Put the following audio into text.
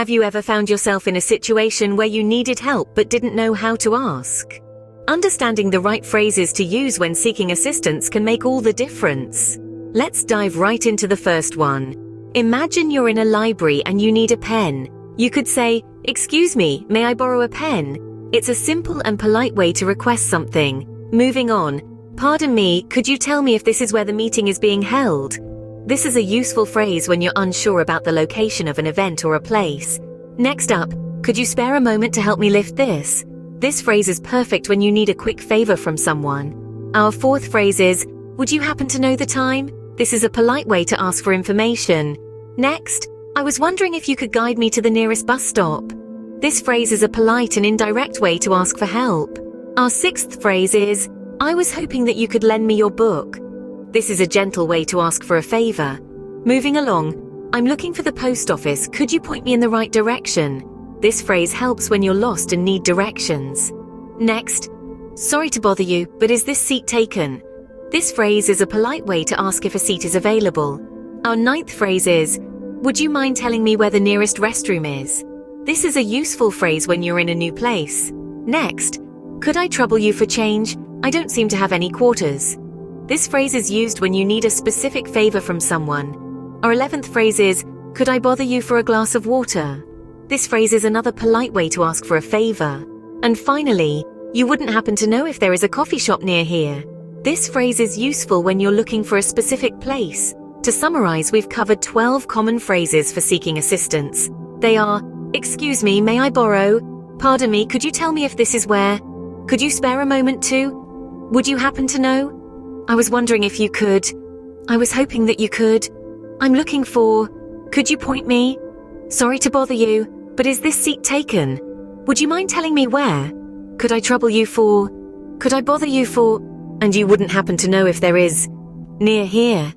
Have you ever found yourself in a situation where you needed help but didn't know how to ask? Understanding the right phrases to use when seeking assistance can make all the difference. Let's dive right into the first one. Imagine you're in a library and you need a pen. You could say, "Excuse me, may I borrow a pen?" It's a simple and polite way to request something. Moving on. "Pardon me, could you tell me if this is where the meeting is being held?" This is a useful phrase when you're unsure about the location of an event or a place. Next up, "Could you spare a moment to help me lift this?" This phrase is perfect when you need a quick favor from someone. Our fourth phrase is, "Would you happen to know the time?" This is a polite way to ask for information. Next, "I was wondering if you could guide me to the nearest bus stop." This phrase is a polite and indirect way to ask for help. Our sixth phrase is, "I was hoping that you could lend me your book." This is a gentle way to ask for a favor. Moving along, "I'm looking for the post office. Could you point me in the right direction?" This phrase helps when you're lost and need directions. Next, "Sorry to bother you, but is this seat taken?" This phrase is a polite way to ask if a seat is available. Our ninth phrase is, "Would you mind telling me where the nearest restroom is?" This is a useful phrase when you're in a new place. Next, "Could I trouble you for change? I don't seem to have any quarters." This phrase is used when you need a specific favor from someone. Our 11th phrase is, "Could I bother you for a glass of water?" This phrase is another polite way to ask for a favor. And finally, "You wouldn't happen to know if there is a coffee shop near here?" This phrase is useful when you're looking for a specific place. To summarize, we've covered 12 common phrases for seeking assistance. They are, "Excuse me, may I borrow?" "Pardon me, could you tell me if this is where?" "Could you spare a moment to?" "Would you happen to know?" "I was wondering if you could." "I was hoping that you could." "I'm looking for." "Could you point me?" "Sorry to bother you, but is this seat taken?" "Would you mind telling me where?" "Could I trouble you for?" "Could I bother you for?" And you wouldn't happen to know if there is near here.